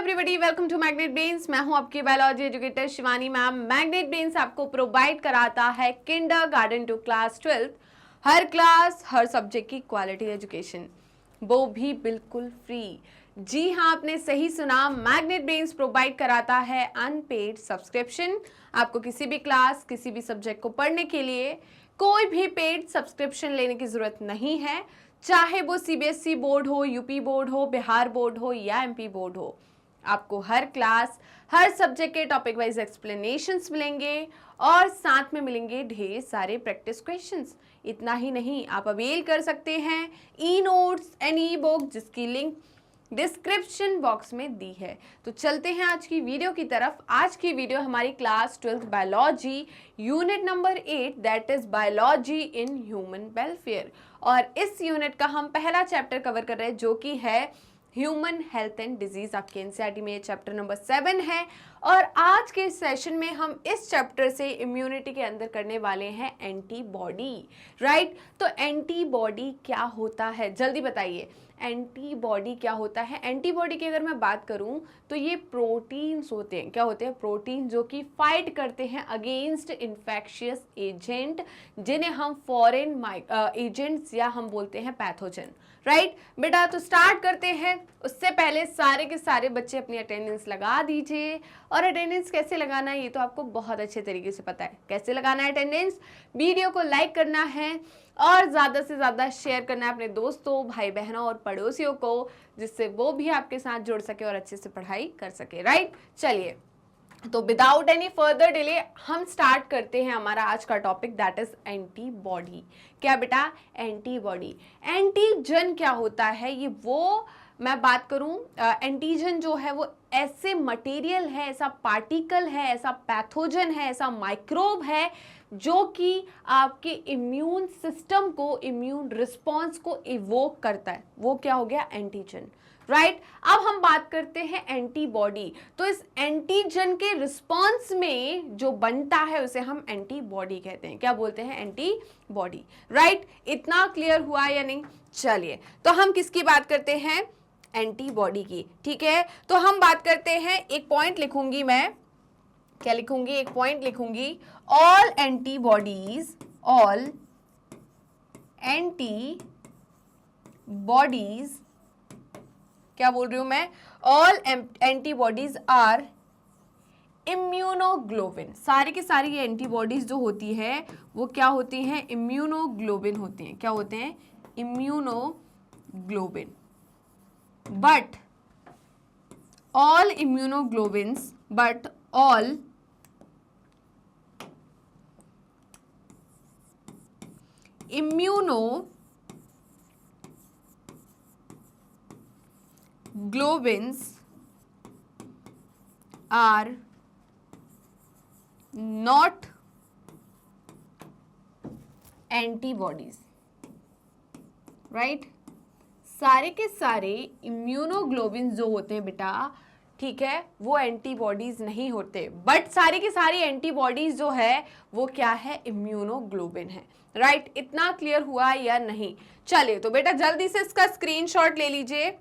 Everybody, welcome to Magnet Brains. मैं हूं आपकी biology educator Shivani ma'am. Magnet Brains आपको प्रोवाइड कराता है किंडरगार्टन टू क्लास 12 हर क्लास हर सब्जेक्ट की क्वालिटी एजुकेशन, वो भी बिल्कुल फ्री। जी हाँ, आपने सही सुना, मैग्नेट ब्रेन्स प्रोवाइड कराता है अनपेड सब्सक्रिप्शन। आपको किसी भी क्लास किसी भी सब्जेक्ट को पढ़ने के लिए कोई भी पेड सब्सक्रिप्शन लेने की जरूरत नहीं है, चाहे वो सीबीएसई बोर्ड हो, यूपी बोर्ड हो, बिहार बोर्ड हो या एमपी बोर्ड हो। आपको हर क्लास हर सब्जेक्ट के टॉपिक वाइज एक्सप्लेनेशंस मिलेंगे और साथ में मिलेंगे ढेर सारे प्रैक्टिस क्वेश्चंस। इतना ही नहीं, आप अवेल कर सकते हैं e notes and E book, जिसकी लिंक डिस्क्रिप्शन बॉक्स में दी है। तो चलते हैं आज की वीडियो की तरफ। आज की वीडियो हमारी class 12 biology unit number 8 that is biology in human welfare, और इस यूनिट का हम पहला चैप्टर कवर कर रहे हैं जो कि है ह्यूमन हेल्थ एंड डिजीज। आपके एनसीईआरटी में ये चैप्टर नंबर 7 है और आज के सेशन में हम इस चैप्टर से इम्यूनिटी के अंदर करने वाले हैं एंटीबॉडी। राइट, तो एंटीबॉडी क्या होता है जल्दी बताइए, एंटीबॉडी क्या होता है? एंटीबॉडी की अगर मैं बात करूं तो ये प्रोटीन्स होते हैं। क्या होते हैं? प्रोटीन, जो कि फाइट करते हैं अगेंस्ट इन्फेक्शियस एजेंट, जिन्हें हम फॉरेन एजेंट्स या हम बोलते हैं पैथोजन। राइट बेटा, तो स्टार्ट करते हैं। उससे पहले सारे के सारे बच्चे अपनी अटेंडेंस लगा दीजिए, और अटेंडेंस कैसे लगाना है ये तो आपको बहुत अच्छे तरीके से पता है। कैसे लगाना है अटेंडेंस? वीडियो को लाइक करना है और ज़्यादा से ज़्यादा शेयर करना है अपने दोस्तों, भाई बहनों और पड़ोसियों को, जिससे वो भी आपके साथ जुड़ सके और अच्छे से पढ़ाई कर सके। राइट, चलिए तो विदाउट एनी फर्दर डिले हम स्टार्ट करते हैं हमारा आज का टॉपिक, दैट इज एंटीबॉडी। क्या बेटा? एंटीबॉडी। एंटीजन क्या होता है? ये वो मैं बात करूं, एंटीजन जो है वो ऐसे मटेरियल है, ऐसा पार्टिकल है, ऐसा पैथोजन है, ऐसा माइक्रोब है जो कि आपके इम्यून सिस्टम को, इम्यून रिस्पॉन्स को इवोक करता है। वो क्या हो गया? एंटीजन। राइट, अब हम बात करते हैं एंटीबॉडी। तो इस एंटीजन के रिस्पॉन्स में जो बनता है उसे हम एंटीबॉडी कहते हैं। क्या बोलते हैं? एंटीबॉडी। राइट, इतना क्लियर हुआ या नहीं? चलिए, तो हम किसकी बात करते हैं? एंटीबॉडी की। ठीक है, तो हम बात करते हैं, एक पॉइंट लिखूंगी मैं। क्या लिखूंगी? एक पॉइंट लिखूंगी, ऑल एंटीबॉडीज, ऑल एंटीबॉडीज, क्या बोल रही हूं मैं? All antibodies are immunoglobin. सारी की सारी ये एंटीबॉडीज जो होती है वो क्या होती हैं? इम्यूनोग्लोबिन होती हैं। क्या होते हैं? Immunoglobulin. But all immunoglobins, but all immunoglobins are not antibodies. Right, सारे के सारे इम्यूनोग्लोबिन्स जो होते हैं बेटा, ठीक है, वो एंटीबॉडीज नहीं होते, बट सारी की सारी एंटीबॉडीज जो है वो क्या है? इम्यूनोग्लोबिन है। राइट, इतना क्लियर हुआ या नहीं? चलिए, तो बेटा जल्दी से इसका स्क्रीनशॉट ले लीजिए,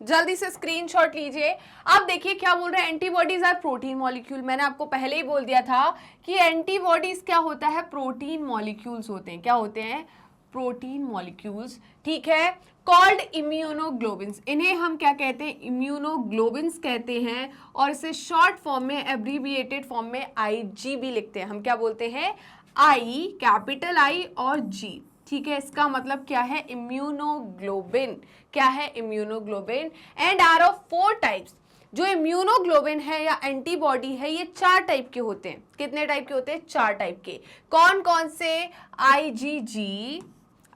जल्दी से स्क्रीनशॉट लीजिए। अब देखिए क्या बोल रहे हैं, एंटीबॉडीज आर प्रोटीन मॉलिक्यूल। मैंने आपको पहले ही बोल दिया था कि एंटीबॉडीज क्या होता है? प्रोटीन मॉलिक्यूल्स होते हैं। क्या होते हैं? Protein molecules. ठीक है, कॉल्ड इम्यूनोग्लोबिन्स। इन्हें हम क्या कहते हैं? इम्यूनोग्लोबिन्स कहते हैं, और इसे शॉर्ट फॉर्म में, एब्रीविएटेड फॉर्म में IG भी लिखते हैं। हम क्या बोलते हैं? I, कैपिटल I और G। ठीक है, इसका मतलब क्या है? इम्यूनोग्लोबिन। क्या है? Immunoglobin. And are of 4 types. जो इम्यूनोग्लोबिन है या एंटीबॉडी है, ये 4 टाइप के होते हैं। कितने टाइप के होते हैं? 4 टाइप के। कौन कौन से? IgG,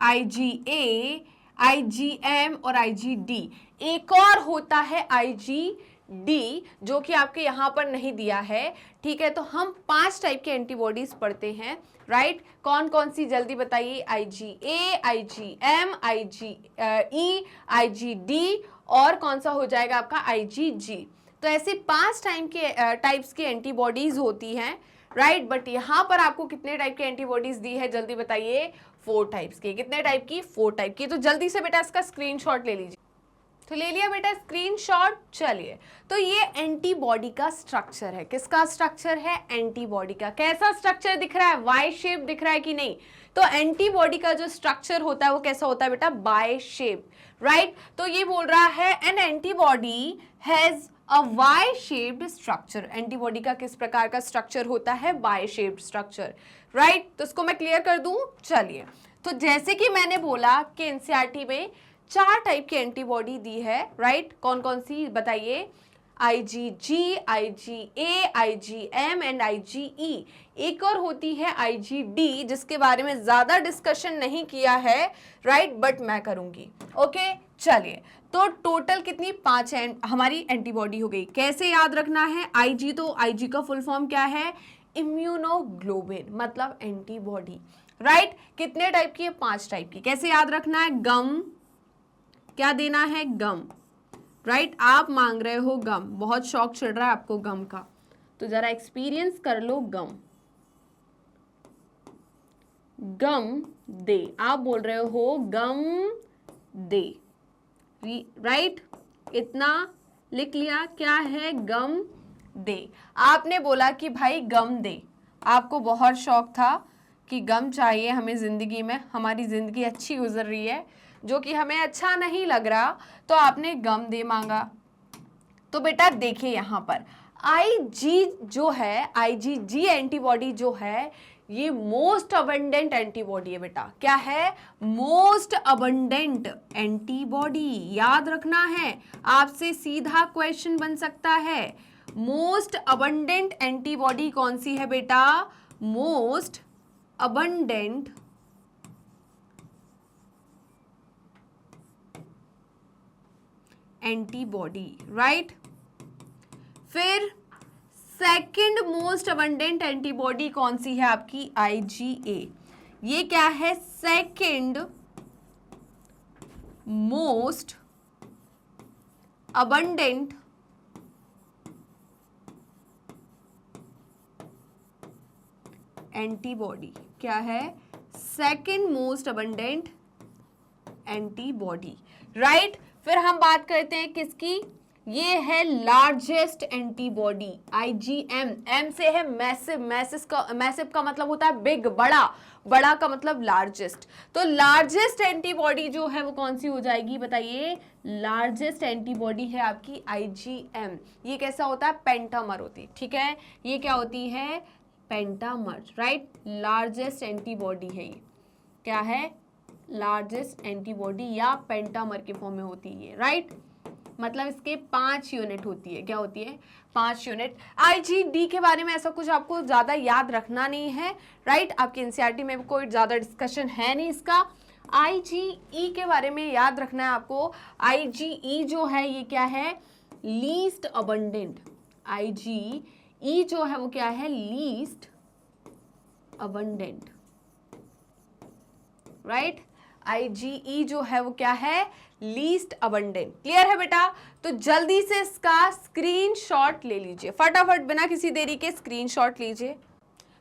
IgA, IgM और IgD। एक और होता है IgD, जो कि आपके यहां पर नहीं दिया है। ठीक है, तो हम 5 टाइप के एंटीबॉडीज पढ़ते हैं। राइट, कौन कौन सी जल्दी बताइए? IgA, IgM, IgE, IgD और कौन सा हो जाएगा आपका? IgG। तो ऐसे 5 टाइप्स की एंटीबॉडीज होती हैं। राइट, बट यहां पर आपको कितने टाइप के एंटीबॉडीज दी है जल्दी बताइए? 4 टाइप्स की। कितने टाइप की? 4 टाइप की। तो जल्दी से बेटा इसका स्क्रीनशॉट ले लीजिए। तो ले लिया बेटा स्क्रीनशॉट। चलिए, तो ये एंटीबॉडी का स्ट्रक्चर है। किसका स्ट्रक्चर है? एंटीबॉडी का। कैसा स्ट्रक्चर दिख रहा है? वाई शेप दिख रहा है कि नहीं? तो एंटीबॉडी का जो स्ट्रक्चर होता है वो कैसा होता है बेटा? Y shape, right. तो ये बोल रहा है an antibody has a Y shaped structure. Antibody का किस प्रकार का स्ट्रक्चर होता है? Y shaped structure, right. तो इसको मैं क्लियर कर दूं। चलिए, तो जैसे कि मैंने बोला कि एनसीईआरटी में 4 टाइप की एंटीबॉडी दी है, राइट। कौन कौन सी बताइए? IgG, IgA, IgM and IgE। एक और होती है IgD, जिसके बारे में ज्यादा डिस्कशन नहीं किया है, राइट, बट मैं करूंगी। ओके, चलिए, तो टोटल कितनी? 5 हमारी एंटीबॉडी हो गई। कैसे याद रखना है? IG, तो IG का फुल फॉर्म क्या है? इम्यूनोग्लोबिन, मतलब एंटीबॉडी, राइट। कितने टाइप की है? 5 टाइप की। कैसे याद रखना है? गम, क्या देना है? गम, राइट। आप मांग रहे हो गम, बहुत शौक चढ़ रहा है आपको गम का, तो जरा एक्सपीरियंस कर लो गम। गम दे, आप बोल रहे हो गम दे, राइट। इतना लिख लिया। क्या है? गम दे। आपने बोला कि भाई गम दे, आपको बहुत शौक था कि गम चाहिए हमें जिंदगी में, हमारी जिंदगी अच्छी गुजर रही है, जो कि हमें अच्छा नहीं लग रहा, तो आपने गम दे मांगा। तो बेटा देखिए यहाँ पर IG जो है, IgG एंटीबॉडी जो है, ये मोस्ट अबंडेंट एंटीबॉडी है बेटा। क्या है? Most abundant antibody. याद रखना है, आपसे सीधा क्वेश्चन बन सकता है। मोस्ट अबंडेंट एंटीबॉडी कौन सी है बेटा? Most abundant antibody, right. फिर सेकंड मोस्ट अबंडेंट एंटीबॉडी कौन सी है आपकी? IgA। ये क्या है? Second most abundant antibody. क्या है? Second most abundant antibody, right. फिर हम बात करते हैं किसकी? ये है लार्जेस्ट एंटीबॉडी, IgM। M से है मैसिव, मैसिव का मतलब होता है बिग, बड़ा, बड़ा का मतलब लार्जेस्ट। तो लार्जेस्ट एंटीबॉडी जो है वो कौन सी हो जाएगी बताइए? लार्जेस्ट एंटीबॉडी है आपकी IgM। ये कैसा होता है? पेंटामर होती है, ठीक है। ये क्या होती है? Pentamer, right. लार्जेस्ट एंटीबॉडी है ये। क्या है? लार्जेस्ट एंटीबॉडी या पेंटामर के फॉर्म में होती है, राइट। मतलब इसके 5 यूनिट होती है। क्या होती है? 5 यूनिट। IgD के बारे में ऐसा कुछ आपको ज्यादा याद रखना नहीं है, राइट। आपकी एनसीईआरटी में कोई ज्यादा डिस्कशन है नहीं इसका। IgE के बारे में याद रखना है आपको। IgE जो है ये क्या है? Least abundant. IgE जो है वो क्या है? Least abundant, right. IgE जो है वो क्या है? Least abundant. क्लियर है बेटा? तो जल्दी से इसका स्क्रीनशॉट ले लीजिए, फटाफट बिना किसी देरी के स्क्रीनशॉट लीजिए।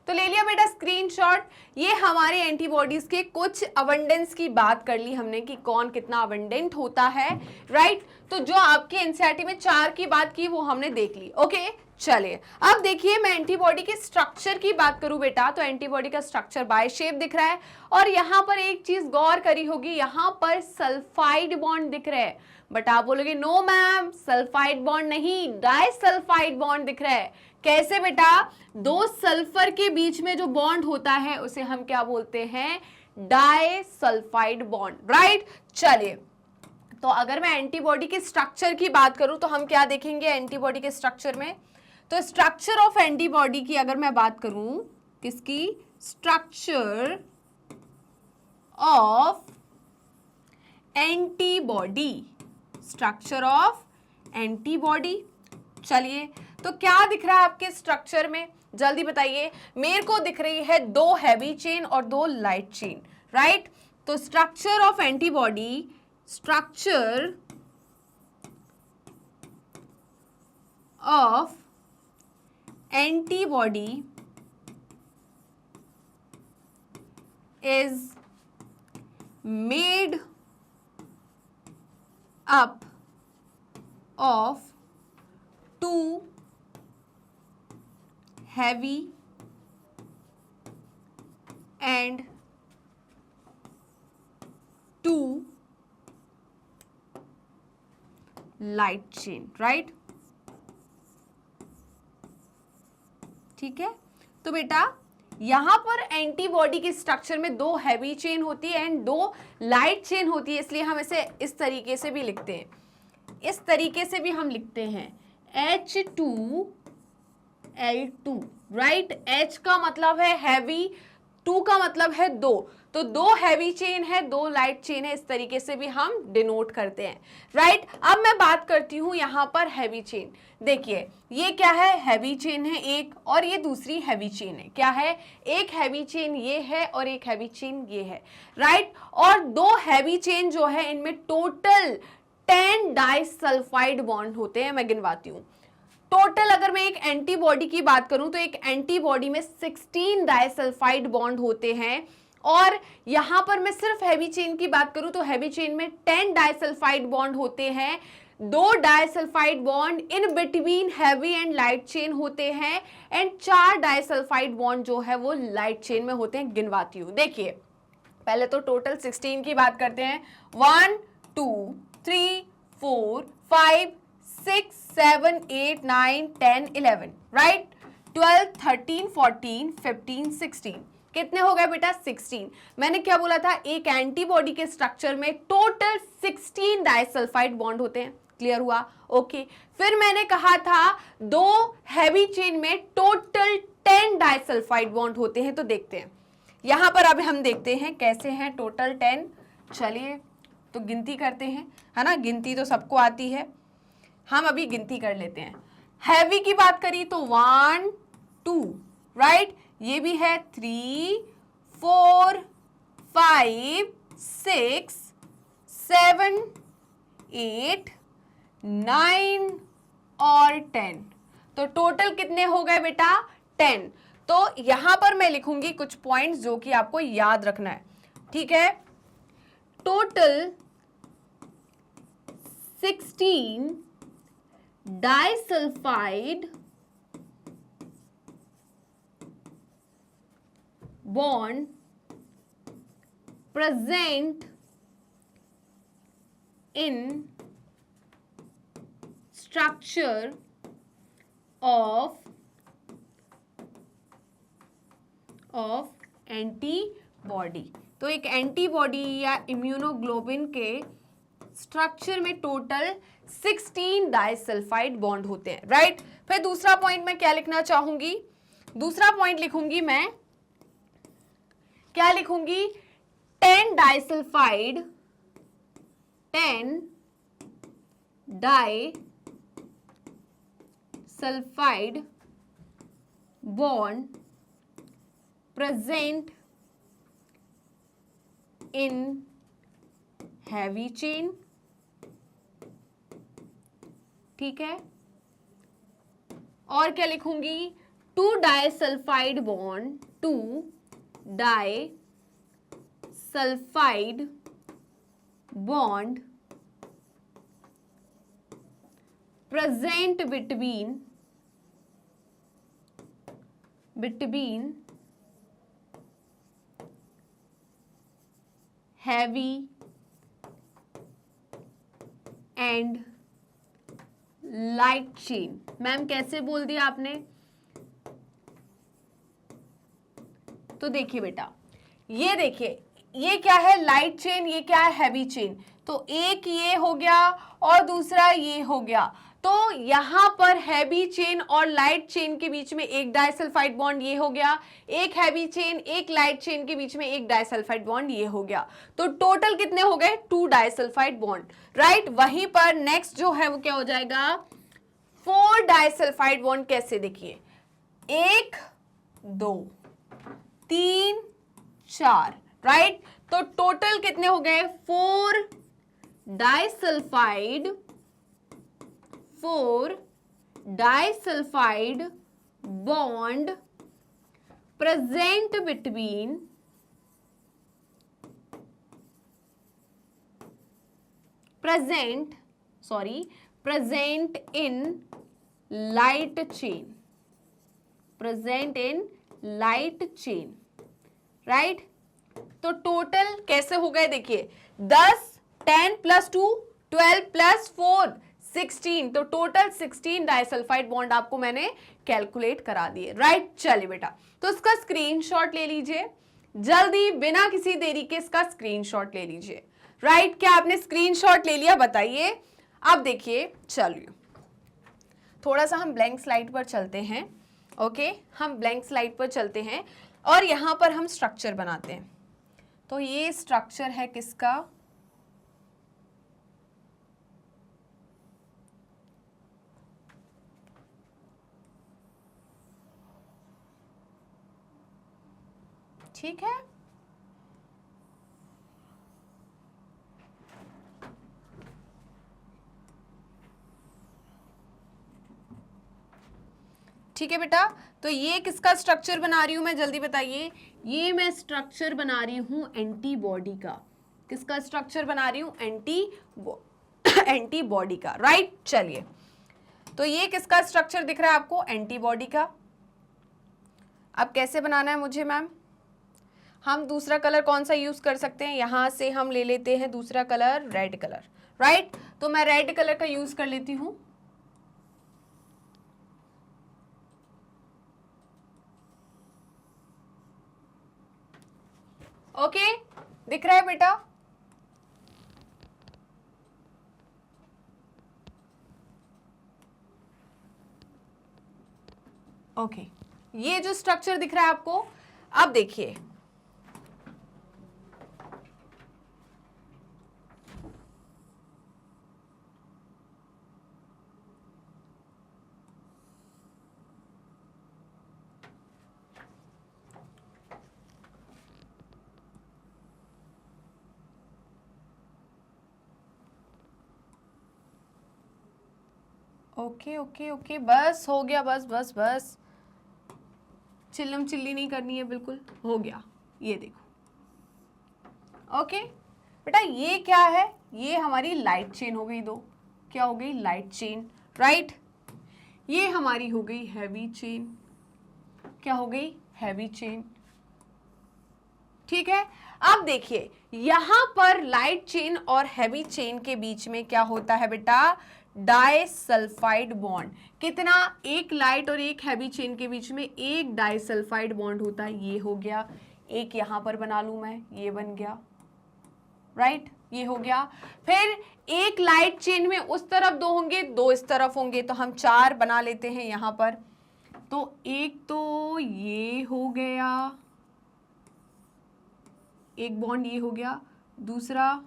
तो ले लिया बेटा स्क्रीनशॉट। ये हमारे एंटीबॉडीज के कुछ अबंडेंस की बात कर ली हमने कि कौन कितना अबंडेंट होता है, राइट। तो जो आपके एनसीईआरटी में 4 की बात की वो हमने देख ली। ओके, चलिए अब देखिए मैं एंटीबॉडी के स्ट्रक्चर की बात करूं बेटा, तो एंटीबॉडी का स्ट्रक्चर बाय शेप दिख रहा है। और यहां पर एक चीज गौर करी होगी, यहां पर सल्फाइड बॉन्ड दिख रहे हैं। बट आप बोलोगे नो मैम, सल्फाइड बॉन्ड नहीं, डाइसल्फाइड बॉन्ड दिख रहा है। कैसे बेटा? 2 सल्फर के बीच में जो बॉन्ड होता है उसे हम क्या बोलते हैं? Disulphide bond, right. चलिए, तो अगर मैं एंटीबॉडी के स्ट्रक्चर की बात करूं तो हम क्या देखेंगे एंटीबॉडी के स्ट्रक्चर में? तो स्ट्रक्चर ऑफ एंटीबॉडी की अगर मैं बात करूं, किसकी? Structure of antibody, structure of antibody. चलिए, तो क्या दिख रहा है आपके स्ट्रक्चर में? जल्दी बताइए। मेरे को दिख रही है 2 हैवी चेन और 2 लाइट चेन, राइट। तो structure of antibody, structure of antibody is made up of two heavy and two light chain, right? ठीक है, तो बेटा यहां पर एंटीबॉडी के स्ट्रक्चर में दो हैवी चेन होती है एंड दो लाइट चेन होती है, इसलिए हम इसे इस तरीके से भी लिखते हैं, इस तरीके से भी हम लिखते हैं H2L2, राइट? H का मतलब है हैवी, 2 का मतलब है दो, तो दो हैवी चेन है, दो लाइट चेन है, इस तरीके से भी हम डिनोट करते हैं, राइट? अब मैं बात करती हूं यहां पर हैवी चेन। देखिए ये क्या है, हैवी चेन है एक, और ये दूसरी हैवी चेन है। क्या है? एक हैवी चेन ये है और एक हैवी चेन ये है, राइट? और दो हैवी चेन जो है इनमें टोटल 10 डाइसल्फाइड बॉन्ड होते हैं। मैं गिनवाती हूं टोटल। अगर मैं एक एंटीबॉडी की बात करूं तो एक एंटीबॉडी में 16 डाइसल्फाइड बॉन्ड होते हैं, और यहां पर मैं सिर्फ हैवी चेन की बात करूं तो हैवी चेन में 10 डाइसल्फाइड बॉन्ड होते हैं, 2 disulphide bond in between heavy and light chain होते हैं, एंड 4 डाइसल्फाइड बॉन्ड जो है वो लाइट चेन में होते हैं। गिनवाती हूं, देखिए पहले तो टोटल 16 की बात करते हैं। 1 2 3 4 5 6 7 8 9 10 11, राइट? 12 13 14 15 16, कितने हो गए बेटा? 16। मैंने क्या बोला था, एक एंटीबॉडी के स्ट्रक्चर में टोटल 16 डाइसल्फाइड बॉन्ड होते हैं। क्लियर हुआ? ओके। फिर मैंने कहा था दो हैवी चेन में टोटल 10 डाइसल्फाइड बॉन्ड होते हैं। तो देखते हैं यहां पर, अब हम देखते हैं कैसे हैं टोटल 10। चलिए तो गिनती करते हैं, है ना? गिनती तो सबको आती है, हम अभी गिनती कर लेते हैं। हैवी की बात करी तो 1 2, राइट? ये भी है 3 4 5 6 7 8 9 और 10। तो टोटल कितने हो गए बेटा? 10। तो यहां पर मैं लिखूंगी कुछ पॉइंट्स जो कि आपको याद रखना है, ठीक है? Total 16 disulphide bond present in structure of antibody. तो एक एंटीबॉडी या इम्यूनोग्लोबिन के स्ट्रक्चर में टोटल 16 डाइसल्फाइड बॉन्ड होते हैं, राइट? फिर दूसरा पॉइंट मैं क्या लिखना चाहूंगी? दूसरा पॉइंट लिखूंगी मैं, क्या लिखूंगी? 10 disulphide, 10 disulphide bond present in heavy chain, ठीक है? और क्या लिखूंगी? 2 disulphide bond, 2 disulphide bond present between heavy and light chain. Ma'am कैसे बोल दिया आपने? तो देखिए बेटा, ये देखिए ये क्या है? लाइट चेन, ये क्या है? Heavy chain. तो एक ये हो गया और दूसरा ये हो गया। तो यहां पर हैवी चेन और लाइट चेन के बीच में एक डाइसल्फाइड बॉन्ड ये हो गया, एक हैवी चेन एक लाइट चेन के बीच में एक डाइसल्फाइड बॉन्ड ये हो गया। तो टोटल कितने हो गए? 2 डाइसल्फाइड बॉन्ड, राइट? वहीं पर नेक्स्ट जो है वो क्या हो जाएगा? 4 डाइसल्फाइड बॉन्ड। कैसे? देखिए 1 2 3 4, राइट? तो टोटल कितने हो गए? 4 disulphide bond present present in light chain, present in light chain, right. तो टोटल कैसे हो गए देखिए, 10, 10 + 2 12 + 4 16, तो टोटल 16 डाइसल्फाइड बॉन्ड आपको मैंने कैलकुलेट करा दिए, राइट। चलिए बेटा, तो इसका स्क्रीनशॉट ले लीजिए जल्दी, बिना किसी देरी के इसका स्क्रीनशॉट ले लीजिए, राइट। क्या आपने स्क्रीनशॉट ले लिया बताइए। अब देखिए, चलिए थोड़ा सा हम ब्लैंक स्लाइड पर चलते हैं, ओके, हम ब्लैंक स्लाइड पर चलते हैं और यहां पर हम स्ट्रक्चर बनाते हैं। तो ये स्ट्रक्चर है किसका, ठीक है। ठीक है बेटा, तो ये किसका स्ट्रक्चर बना रही हूं मैं, जल्दी बताइए। ये मैं स्ट्रक्चर बना रही हूं एंटीबॉडी का। किसका स्ट्रक्चर बना रही हूं, एंटीबॉडी का, राइट। चलिए, तो ये किसका स्ट्रक्चर दिख रहा है आपको, एंटीबॉडी का। अब कैसे बनाना है मुझे मैम, हम दूसरा कलर कौन सा यूज कर सकते हैं, यहां से हम ले लेते हैं दूसरा कलर, रेड कलर, राइट। तो मैं रेड कलर का यूज कर लेती हूं। ओके, दिख रहा है बेटा। ओके, ये जो स्ट्रक्चर दिख रहा है आपको, अब देखिए ओके ओके ओके, बस हो गया, बस बस बस, चिल्लम चिल्ली नहीं करनी है, बिल्कुल हो गया। ये देखो, ओके बेटा, ये क्या है, ये हमारी लाइट चेन हो गई, दो क्या हो गई, लाइट चेन, राइट। ये हमारी हो गई हैवी चेन, क्या हो गई, हैवी चेन, ठीक है। अब देखिए यहां पर लाइट चेन और हैवी चेन के बीच में क्या होता है बेटा, डाइसल्फाइड बॉन्ड। कितना, एक लाइट और एक हैवी चेन के बीच में एक डाइसल्फाइड बॉन्ड होता है, ये हो गया। एक यहां पर बना लूं मैं, ये बन गया, राइट, ये हो गया। फिर एक लाइट चेन में उस तरफ दो होंगे, दो इस तरफ होंगे, तो हम 4 बना लेते हैं यहां पर। तो एक तो ये हो गया, एक बॉन्ड ये हो गया, दूसरा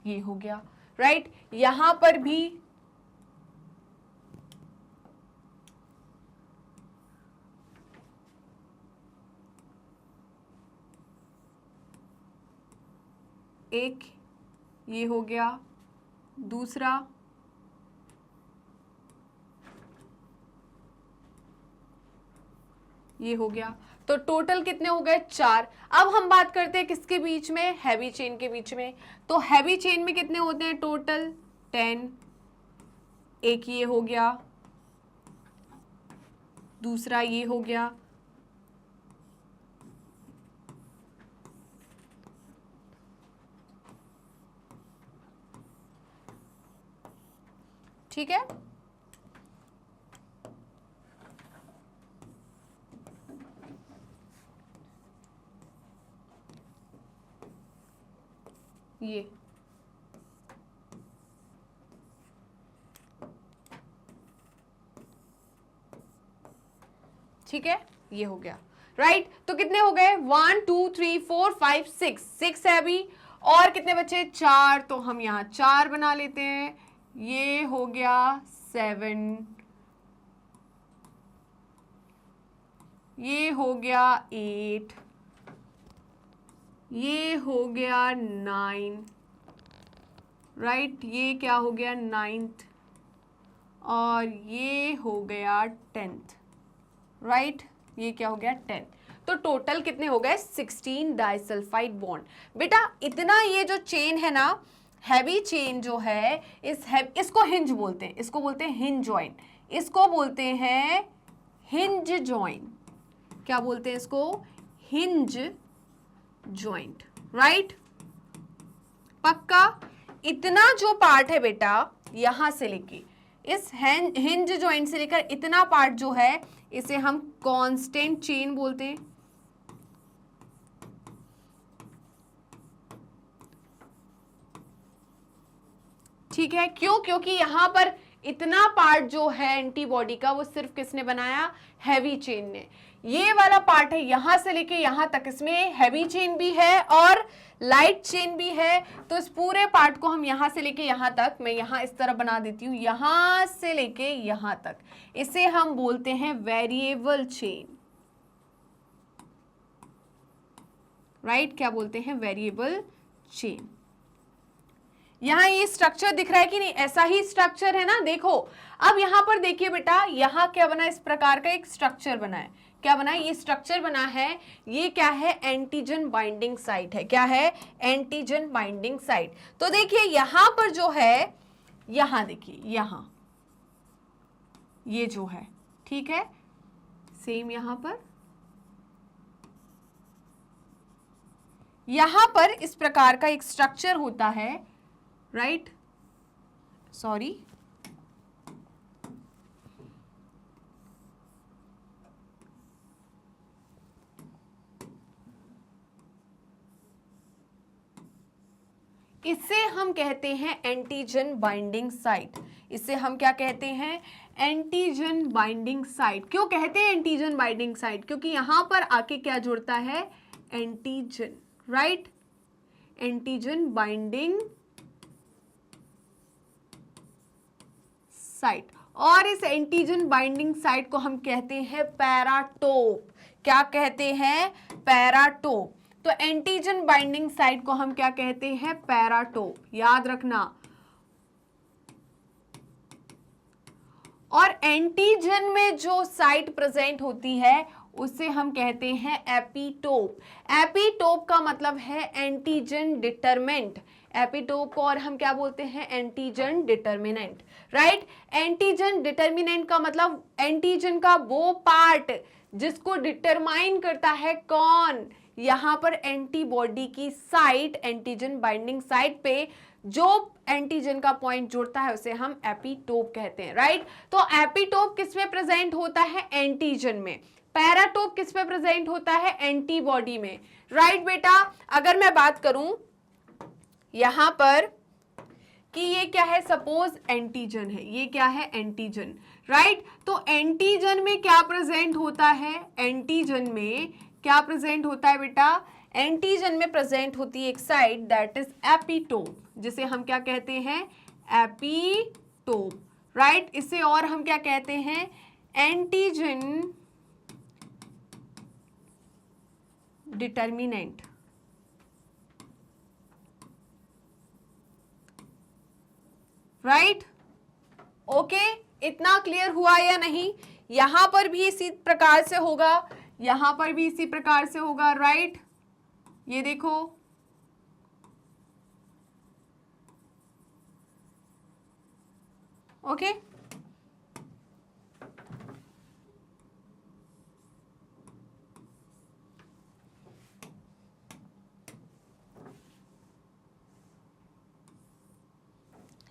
ये हो गया, राइट। यहां पर भी एक ये हो गया, दूसरा ये हो गया। तो टोटल कितने हो गए, 4। अब हम बात करते हैं किसके बीच में, हैवी चेन के बीच में। तो हैवी चेन में कितने होते हैं टोटल, 10। एक ये हो गया, दूसरा ये हो गया, ठीक है। ये ठीक है, ये हो गया, राइट। तो कितने हो गए, 1 2 3 4 5 6 है अभी, और कितने बचे, 4। तो हम यहाँ 4 बना लेते हैं, ये हो गया 7, ये हो गया 8, ये हो गया 9, राइट, ये क्या हो गया 9th, और ये हो गया 10th, राइट, ये क्या हो गया 10। तो टोटल कितने हो गए 16 डाइसल्फाइड बॉन्ड। बेटा इतना ये जो चेन है ना, हैवी चेन जो है, इसको हिंज बोलते हैं, इसको बोलते हैं हिंज जॉइंट, इसको बोलते हैं हिंज जॉइंट। क्या बोलते हैं इसको? Hinge joint, right. पक्का? इतना जो पार्ट है बेटा, यहां से लेके इस हिंज जॉइंट से लेकर इतना पार्ट जो है, इसे हम कांस्टेंट चेन बोलते हैं। ठीक है, क्यों? क्योंकि यहां पर इतना पार्ट जो है एंटीबॉडी का, वो सिर्फ किसने बनाया? हैवी चेन ने। ये वाला पार्ट है यहां से लेके यहां तक, इसमें हैवी चेन भी है और लाइट चेन भी है। तो इस पूरे पार्ट को हम यहां से लेके यहां तक, मैं यहां इस तरह बना देती हूं, यहां से लेके यहां तक, इसे हम बोलते हैं वेरिएबल चेन, राइट। क्या बोलते हैं? Variable chain. यहां ये स्ट्रक्चर दिख रहा है कि नहीं? ऐसा ही स्ट्रक्चर है ना, देखो। अब यहां पर देखिए बेटा, यहां क्या बना? इस प्रकार का एक स्ट्रक्चर बना है। क्या बना? ये स्ट्रक्चर बना है। ये क्या है? एंटीजन बाइंडिंग साइट है। क्या है? Antigen binding site. तो देखिए यहां पर जो है, यहां देखिए, यहां ये जो है, ठीक है, सेम यहां पर इस प्रकार का एक स्ट्रक्चर होता है, राइट। सॉरी, इसे हम कहते हैं एंटीजन बाइंडिंग साइट। इसे हम क्या कहते हैं? Antigen binding site. क्यों कहते हैं एंटीजन बाइंडिंग साइट? क्योंकि यहां पर आके क्या जुड़ता है? Antigen, right. Antigen binding site. और इस एंटीजन बाइंडिंग साइट को हम कहते हैं पैराटोप। क्या कहते हैं? पैराटोप। तो एंटीजन बाइंडिंग साइट को हम क्या कहते हैं? पैराटोप, याद रखना। और एंटीजन में जो साइट प्रेजेंट होती है उसे हम कहते हैं एपिटोप। एपिटोप का मतलब है एंटीजन डिटरमिनेंट। एपिटोप को और हम क्या बोलते हैं? Antigen determinant, right. Antigen determinant का मतलब एंटीजन का वो पार्ट जिसको डिटरमाइन करता है कौन? यहां पर एंटीबॉडी की साइट, एंटीजन बाइंडिंग साइट पे जो एंटीजन का पॉइंट जुड़ता है उसे हम एपिटोप कहते हैं, राइट। तो एपिटोप किस में प्रेजेंट होता है? एंटीजन में। पैराटोप किस में प्रेजेंट होता है? एंटीबॉडी में, राइट बेटा। अगर मैं बात करूं यहां पर कि ये क्या है? सपोज एंटीजन है, ये क्या है? Antigen, right. तो एंटीजन में क्या प्रेजेंट होता है? एंटीजन में क्या प्रेजेंट होता है बेटा? एंटीजन में प्रेजेंट होती है एक साइट दैट इज एपिटोप, जिसे हम क्या कहते हैं? Epitope, right. इसे और हम क्या कहते हैं? Antigen determinant, right. ओके, इतना क्लियर हुआ या नहीं? यहां पर भी इसी प्रकार से होगा, यहां पर भी इसी प्रकार से होगा, राइट। ये देखो, ओके।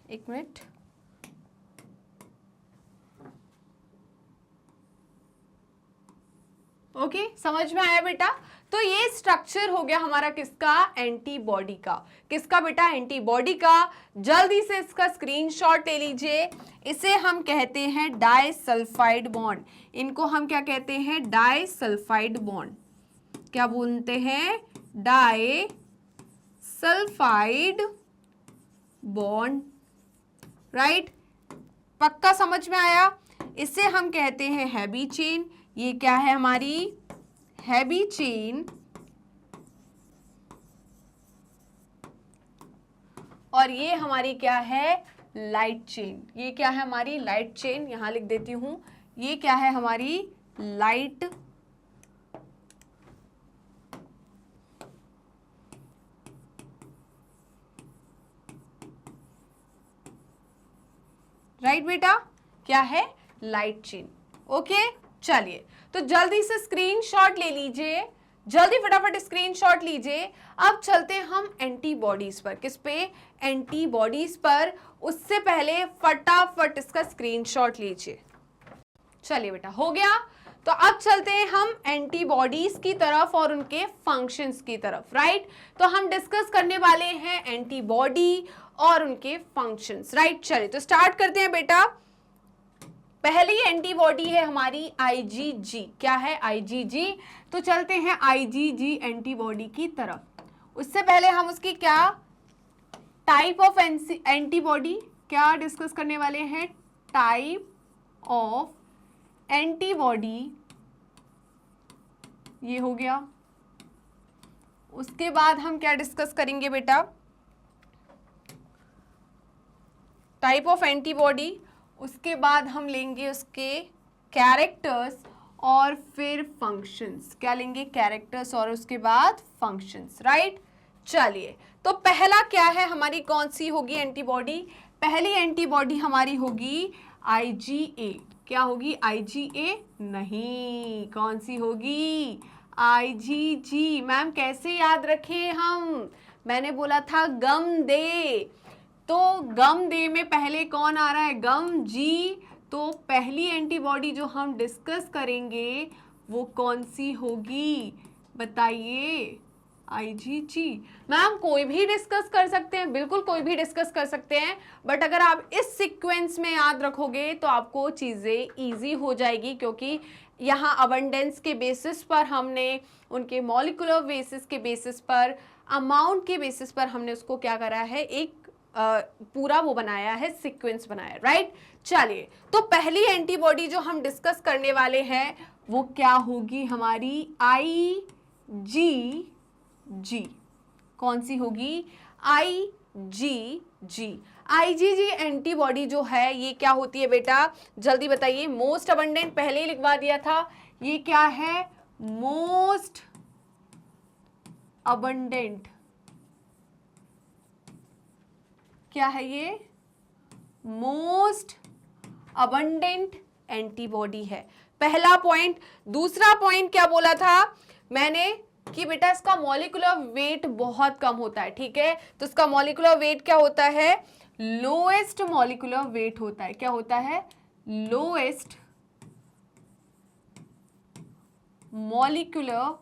एक मिनट, ओके, समझ में आया बेटा? तो ये स्ट्रक्चर हो गया हमारा किसका? एंटीबॉडी का। किसका बेटा? एंटीबॉडी का। जल्दी से इसका स्क्रीनशॉट ले लीजिए। इसे हम कहते हैं डाइसल्फाइड बॉन्ड। इनको हम क्या कहते हैं? Disulphide bond. क्या बोलते हैं? Disulphide bond, right. पक्का समझ में आया? इसे हम कहते हैं हैवी चेन। ये क्या है हमारी? Heavy chain. और ये हमारी क्या है? Light chain. ये क्या है हमारी? Light chain. यहां लिख देती हूं, ये क्या है हमारी? लाइट राइट बेटा, क्या है, लाइट चेन। ओके, चलिए तो जल्दी से स्क्रीनशॉट ले लीजिए, जल्दी फटाफट स्क्रीनशॉट लीजिए। अब चलते हैं हम एंटीबॉडीज पर। किस पे, एंटीबॉडीज पर। उससे पहले फटाफट इसका स्क्रीनशॉट लीजिए। चलिए बेटा, हो गया। तो अब चलते हैं हम एंटीबॉडीज की तरफ और उनके फंक्शंस की तरफ, राइट। तो हम डिस्कस करने वाले हैं एंटीबॉडी और उनके फंक्शंस, राइट। चलिए तो स्टार्ट करते हैं बेटा। पहली एंटीबॉडी है हमारी आईजीजी। क्या है, आईजीजी। तो चलते हैं आईजीजी एंटीबॉडी की तरफ। उससे पहले हम उसकी क्या टाइप ऑफ एंटीबॉडी क्या डिस्कस करने वाले हैं, टाइप ऑफ एंटीबॉडी, ये हो गया। उसके बाद हम क्या डिस्कस करेंगे बेटा, टाइप ऑफ एंटीबॉडी। उसके बाद हम लेंगे उसके कैरेक्टर्स और फिर फंक्शंस। क्या लेंगे, कैरेक्टर्स और उसके बाद फंक्शंस, राइट। चलिए तो पहला क्या है हमारी, कौन सी होगी एंटीबॉडी, पहली एंटीबॉडी हमारी होगी आईजीए। क्या होगी, आईजीए नहीं, कौन सी होगी, आईजीजी। मैम कैसे याद रखें हम, मैंने बोला था गम दे, तो गम दे में पहले कौन आ रहा है, गम जी। तो पहली एंटीबॉडी जो हम डिस्कस करेंगे वो कौन सी होगी, बताइए, आईजीजी। मैम कोई भी डिस्कस कर सकते हैं, बिल्कुल कोई भी डिस्कस कर सकते हैं, बट अगर आप इस सीक्वेंस में याद रखोगे तो आपको चीज़ें इजी हो जाएगी, क्योंकि यहाँ अबंडेंस के बेसिस पर हमने, उनके मॉलिक्यूलर बेसिस के बेसिस पर, अमाउंट के बेसिस पर हमने उसको क्या करा है, एक पूरा वो बनाया है, सीक्वेंस बनाया है, राइट। चलिए तो पहली एंटीबॉडी जो हम डिस्कस करने वाले हैं वो क्या होगी हमारी, आईजीजी। कौन सी होगी, आईजीजी। आईजीजी एंटीबॉडी जो है ये क्या होती है बेटा, जल्दी बताइए। मोस्ट अबंडेंट पहले ही लिखवा दिया था, ये क्या है, मोस्ट अबंडेंट। क्या है ये, मोस्ट अबंडेंट एंटीबॉडी है, पहला पॉइंट। दूसरा पॉइंट क्या बोला था मैंने कि बेटा इसका मॉलिक्यूलर वेट बहुत कम होता है, ठीक है। तो इसका मॉलिक्यूलर वेट क्या होता है, लोएस्ट मॉलिक्यूलर वेट होता है। क्या होता है, लोएस्ट मॉलिक्यूलर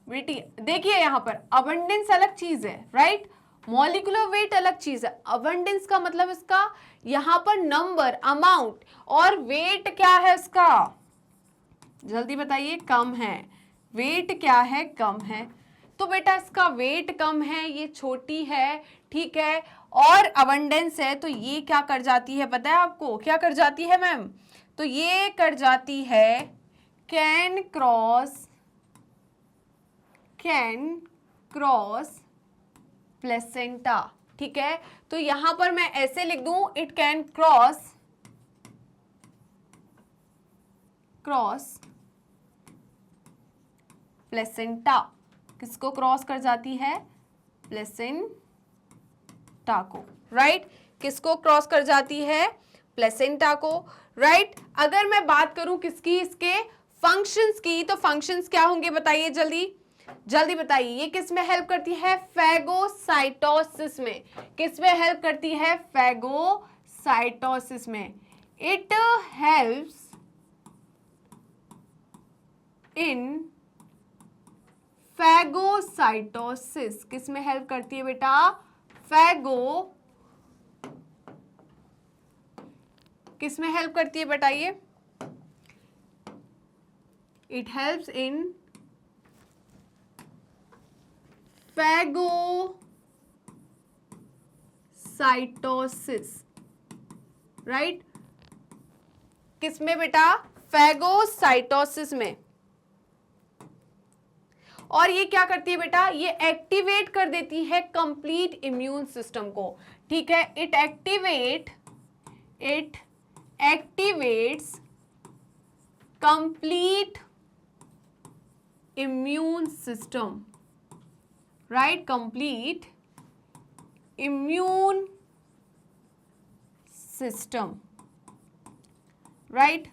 वेट। देखिए यहां पर अबंडेंस अलग चीज है, राइट, मॉलिक्यूलर वेट अलग चीज है। अबंडेंस का मतलब इसका यहां पर नंबर, अमाउंट, और वेट क्या है इसका, जल्दी बताइए, कम है। वेट क्या है, कम है। तो बेटा इसका वेट कम है, ये छोटी है, ठीक है, और अबंडेंस है, तो ये क्या कर जाती है पता है आपको, क्या कर जाती है मैम, तो ये कर जाती है कैन क्रॉस प्लेसेंटा, ठीक है। तो यहां पर मैं ऐसे लिख दूं, इट कैन क्रॉस प्लेसेंटा। किसको क्रॉस कर जाती है, प्लेसेंटा को, राइट। किसको क्रॉस कर जाती है, प्लेसेंटा को, राइट। अगर मैं बात करूं किसकी, इसके फंक्शंस की, तो फंक्शंस क्या होंगे बताइए, जल्दी जल्दी बताइए। ये किस में हेल्प करती है, फैगोसाइटोसिस में। किस में हेल्प करती है, फैगोसाइटोसिस में। It helps in phagocytosis. किस में हेल्प करती है बेटा, किस में हेल्प करती है बताइए, it helps in phagocytosis, right. किस में बेटा, फैगोसाइटोसिस में। और ये क्या करती है बेटा, ये एक्टिवेट कर देती है कंप्लीट इम्यून सिस्टम को, ठीक है। It activates complete immune system, right, complete immune system, right.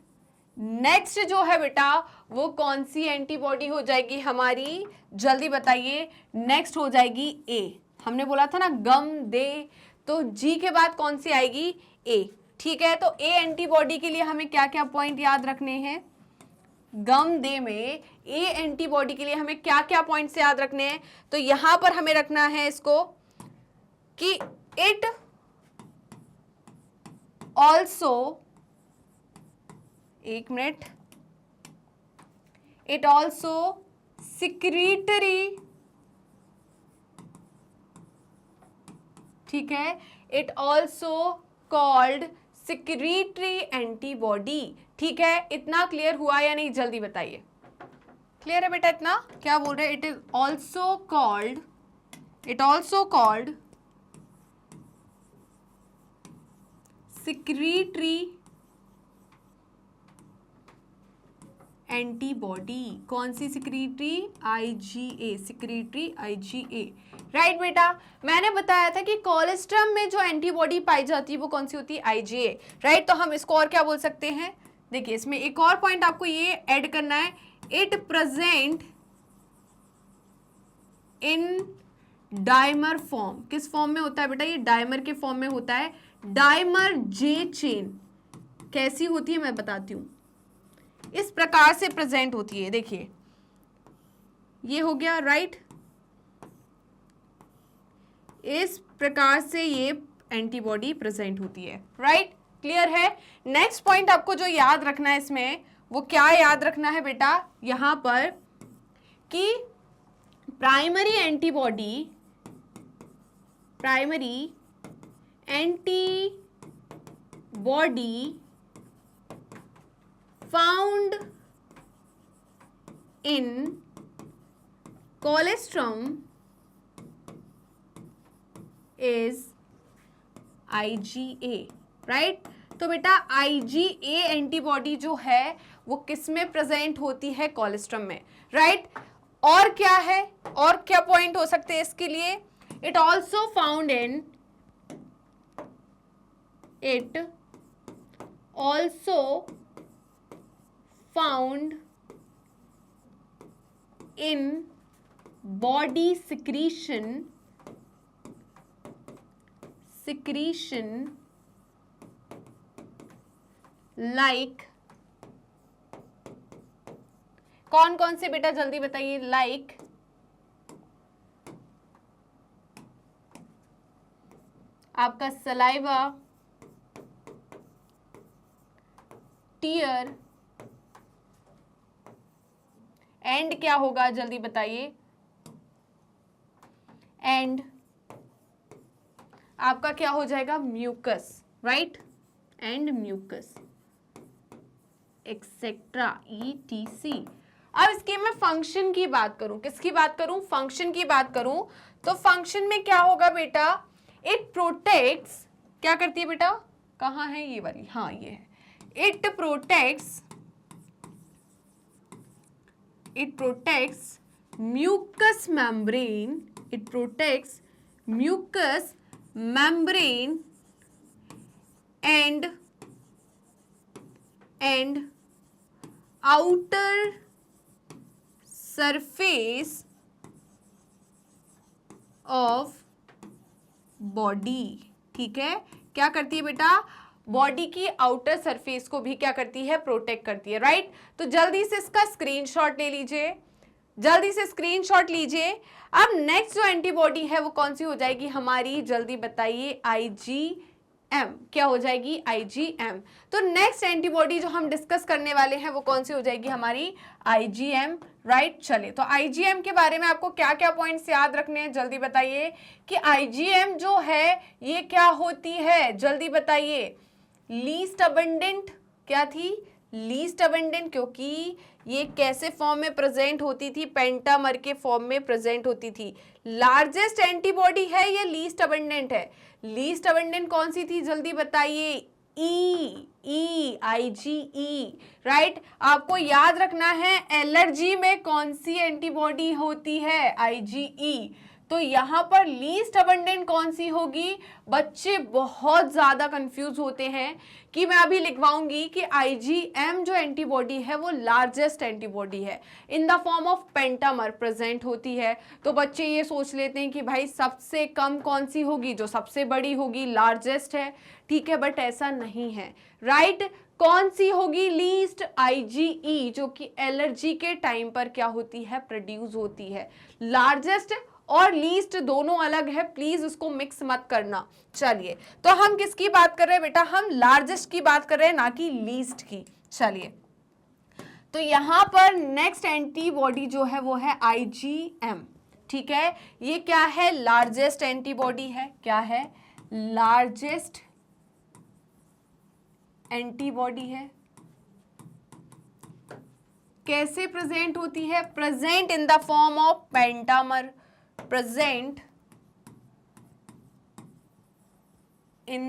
Next जो है बेटा वो कौन सी एंटीबॉडी हो जाएगी हमारी, जल्दी बताइए। नेक्स्ट हो जाएगी ए। हमने बोला था ना गम दे, तो जी के बाद कौन सी आएगी, ए। ठीक है, तो ए एंटीबॉडी के लिए हमें क्या क्या पॉइंट याद रखने हैं, गम दे में ए एंटीबॉडी के लिए हमें क्या क्या पॉइंट्स याद रखने हैं। तो यहां पर हमें रखना है इसको कि इट ऑल्सो, एक मिनट, इट ऑल्सो सिक्रीटरी, ठीक है, it also called secretory antibody. ठीक है, इतना क्लियर हुआ या नहीं, जल्दी बताइए। क्लियर है बेटा इतना? क्या बोल रहे हैं, it is also called, it also called secretory antibody. कौन सी secretory, IgA, secretory IgA। Right बेटा, मैंने बताया था कि कोलेस्ट्रम में जो एंटीबॉडी पाई जाती है वो कौन सी होती है, IgA। राइट, तो हम इसको और क्या बोल सकते हैं, देखिए इसमें एक और पॉइंट आपको ये ऐड करना है, it present in dimer form. किस फॉर्म में होता है बेटा, ये डाइमर के फॉर्म में होता है, डाइमर J चेन। कैसी होती है मैं बताती हूं, इस प्रकार से प्रेजेंट होती है, देखिए ये हो गया, राइट, इस प्रकार से ये एंटीबॉडी प्रेजेंट होती है। राइट, क्लियर है। नेक्स्ट पॉइंट आपको जो याद रखना है इसमें, वो क्या याद रखना है बेटा, यहां पर कि primary antibody, primary antibody found in colostrum is IgA। Right, तो बेटा IgA एंटीबॉडी जो है वो किस में प्रेजेंट होती है, कोलेस्ट्रम में। राइट, और क्या है, और क्या पॉइंट हो सकते हैं इसके लिए, it also found in, it also found in body secretion, secretion like, कौन कौन से बेटा जल्दी बताइए, like आपका सलाइवा, टीयर, एंड क्या होगा जल्दी बताइए, एंड आपका क्या हो जाएगा, mucus. Right, and mucus etcetera, ETC। अब इसके मैं फंक्शन की बात करूं, किसकी बात करूं, फंक्शन की बात करूं, तो फंक्शन में क्या होगा बेटा, इट प्रोटेक्ट्स, क्या करती है बेटा, कहां है ये वाली, हाँ ये है, it protects, it protects mucous membrane, it protects mucous membrane and outer surface of body। ठीक है, क्या करती है बेटा, बॉडी की आउटर सरफेस को भी क्या करती है, प्रोटेक्ट करती है। राइट, तो जल्दी से इसका स्क्रीनशॉट ले लीजिए, जल्दी से स्क्रीनशॉट लीजिए। अब नेक्स्ट जो एंटीबॉडी है वो कौन सी हो जाएगी हमारी, जल्दी बताइए, IgM। क्या हो जाएगी, IgM। तो नेक्स्ट एंटीबॉडी जो हम डिस्कस करने वाले हैं वो कौन सी हो जाएगी हमारी, IgM। राइट, चलिए, तो IgM के बारे में आपको क्या क्या पॉइंट्स याद रखने हैं, जल्दी बताइए कि IgM जो है ये क्या होती है, जल्दी बताइए। लीस्ट अबंडेंट, क्या थी, लीस्ट अबंडेंट, क्योंकि ये कैसे फॉर्म में प्रेजेंट होती थी, पेंटामर के फॉर्म में प्रेजेंट होती थी। लार्जेस्ट एंटीबॉडी है ये लीस्ट अबंडेंट है, लीस्ट अबंडेंट कौन सी थी, जल्दी बताइए, IgE। राइट, आपको याद रखना है एलर्जी में कौन सी एंटीबॉडी होती है, IgE। तो यहाँ पर लीस्ट अबंडेंट कौन सी होगी? बच्चे बहुत ज्यादा कंफ्यूज होते हैं कि मैं अभी लिखवाऊंगी कि IgM जो एंटीबॉडी है वो लार्जेस्ट एंटीबॉडी है, in the form of pentamer present होती है। तो बच्चे ये सोच लेते हैं कि भाई सबसे कम कौन सी होगी? जो सबसे बड़ी होगी, लार्जेस्ट है, ठीक है, बट ऐसा नहीं है, राइट। कौन सी होगी? लीस्ट IgE, जो कि एलर्जी के टाइम पर क्या होती है? प्रोड्यूस होती है। लार्जेस्ट और लीस्ट दोनों अलग है, प्लीज उसको मिक्स मत करना। चलिए, तो हम किसकी बात कर रहे हैं बेटा? हम लार्जेस्ट की बात कर रहे हैं, ना कि लीस्ट की। चलिए, तो यहां पर नेक्स्ट एंटीबॉडी जो है वो है IgM, ठीक है। ये क्या है? लार्जेस्ट एंटीबॉडी है। क्या है? लार्जेस्ट एंटीबॉडी है। कैसे प्रेजेंट होती है? Present in the form of pentamer, present in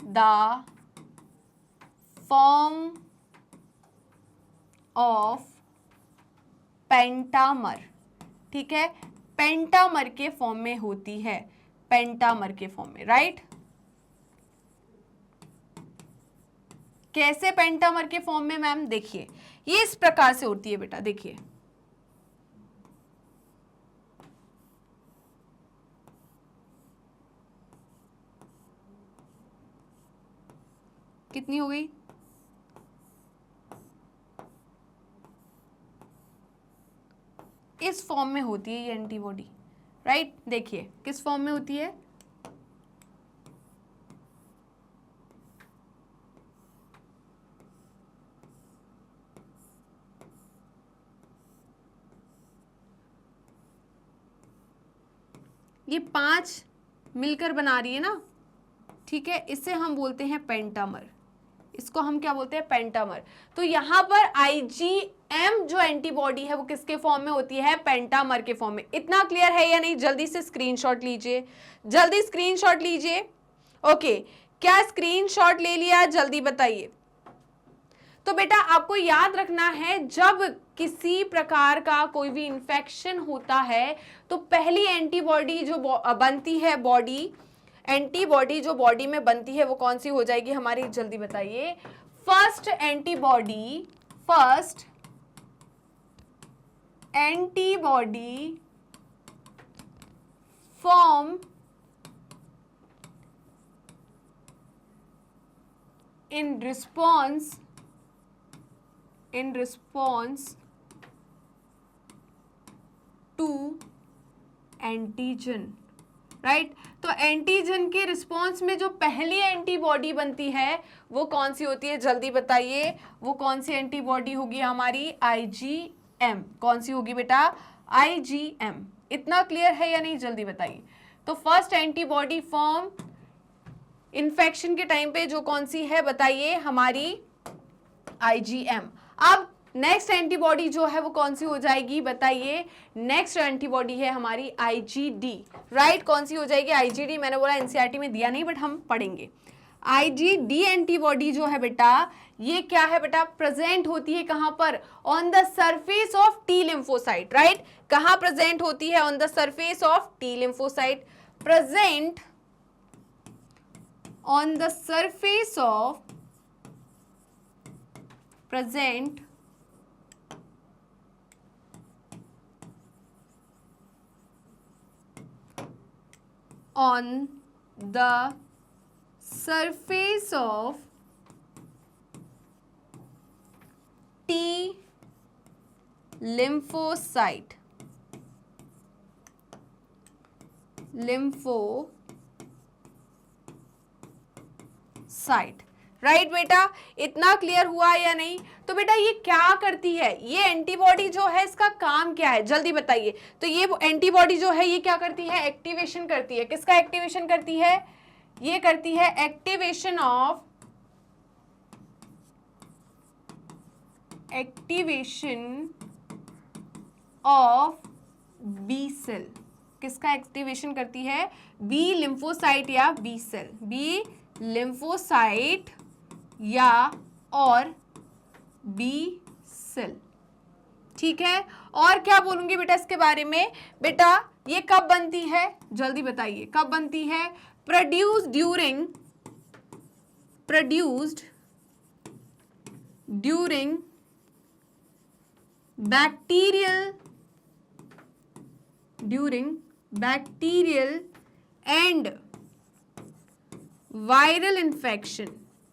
the form of pentamer, ठीक है, पेंटामर के फॉर्म में होती है, पेंटामर के फॉर्म में, राइट। कैसे पेंटामर के फॉर्म में मैम? देखिए, ये इस प्रकार से होती है बेटा, देखिए, कितनी हो गई? इस फॉर्म में होती है ये एंटीबॉडी, राइट। देखिए किस फॉर्म में होती है? ये 5 मिलकर बना रही है ना, ठीक है, इसे हम बोलते हैं पेंटामर। इसको हम क्या बोलते हैं? पेंटामर। तो यहां पर IgM जो एंटीबॉडी है वो किसके फॉर्म में होती है? पेंटामर के फॉर्म में। इतना क्लियर है या नहीं? जल्दी से स्क्रीनशॉट लीजिए, जल्दी स्क्रीनशॉट लीजिए। ओके, क्या स्क्रीनशॉट ले लिया? जल्दी बताइए। तो बेटा आपको याद रखना है, जब किसी प्रकार का कोई भी इंफेक्शन होता है तो पहली एंटीबॉडी जो बनती है, एंटीबॉडी जो बॉडी में बनती है वो कौन सी हो जाएगी हमारी? जल्दी बताइए। First antibody form in response to antigen, right. तो एंटीजन के रिस्पॉन्स में जो पहली एंटीबॉडी बनती है वो कौन सी होती है? जल्दी बताइए, वो कौन सी एंटीबॉडी होगी हमारी? IgM। कौन सी होगी बेटा? IgM। इतना क्लियर है या नहीं? जल्दी बताइए। तो फर्स्ट एंटीबॉडी फॉर्म इन्फेक्शन के टाइम पे जो कौन सी है बताइए? हमारी IgM। अब नेक्स्ट एंटीबॉडी जो है वो कौन सी हो जाएगी बताइए? नेक्स्ट एंटीबॉडी है हमारी IgD, राइट। कौन सी हो जाएगी? IgD। मैंने बोला NCERT में दिया नहीं, बट हम पढ़ेंगे। IgD एंटीबॉडी जो है बेटा, ये क्या है बेटा? प्रेजेंट होती है कहां पर? On the surface of T lymphocyte, right. कहां प्रेजेंट होती है? On the surface of T lymphocyte. Present on the surface of T lymphocyte, right बेटा। इतना क्लियर हुआ या नहीं? तो बेटा ये क्या करती है? ये एंटीबॉडी जो है इसका काम क्या है? जल्दी बताइए। तो ये एंटीबॉडी जो है ये क्या करती है? एक्टिवेशन करती है। किसका एक्टिवेशन करती है? ये करती है एक्टिवेशन ऑफ बी सेल। किसका एक्टिवेशन करती है? बी लिम्फोसाइट या बी सेल, बी लिम्फोसाइट या और बी सेल, ठीक है। और क्या बोलूंगी बेटा इसके बारे में, बेटा ये कब बनती है, जल्दी बताइए कब बनती है, produced during bacterial and viral infection,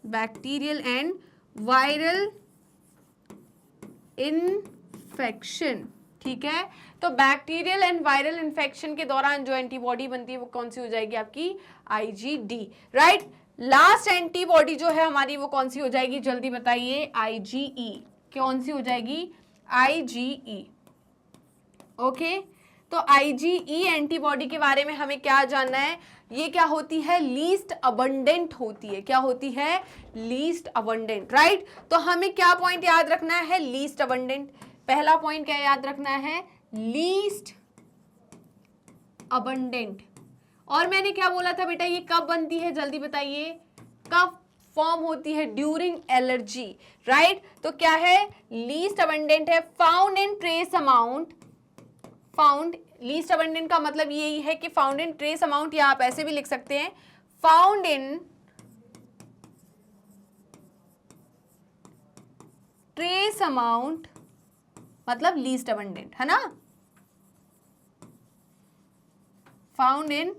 bacterial and viral infection, ठीक है। तो बैक्टीरियल एंड वायरल इन्फेक्शन के दौरान जो एंटीबॉडी बनती है वो कौन सी हो जाएगी आपकी, IgD, राइट। लास्ट एंटीबॉडी जो है हमारी वो कौन सी हो जाएगी, जल्दी बताइए, IgE, कौन सी हो जाएगी, IgE, ओके। तो IgE एंटीबॉडी के बारे में हमें क्या जानना है, ये क्या होती है, लीस्ट अबंडेंट होती है, क्या होती है, लीस्ट अबंडेंट, राइट। तो हमें क्या पॉइंट याद रखना है, लीस्ट अबंडेंट, पहला पॉइंट क्या याद रखना है, लीस्ट अबंडेंट। और मैंने क्या बोला था बेटा, ये कब बनती है, जल्दी बताइए, कब फॉर्म होती है, ड्यूरिंग एलर्जी, राइट। तो क्या है, लीस्ट अबंडेंट है, found in trace amount, found, least abundant का मतलब यही है कि फाउंड इन ट्रेस अमाउंट, या आप ऐसे भी लिख सकते हैं, फाउंड इन ट्रेस अमाउंट, मतलब लीस्ट अबंडेंट, है ना, फाउंड इन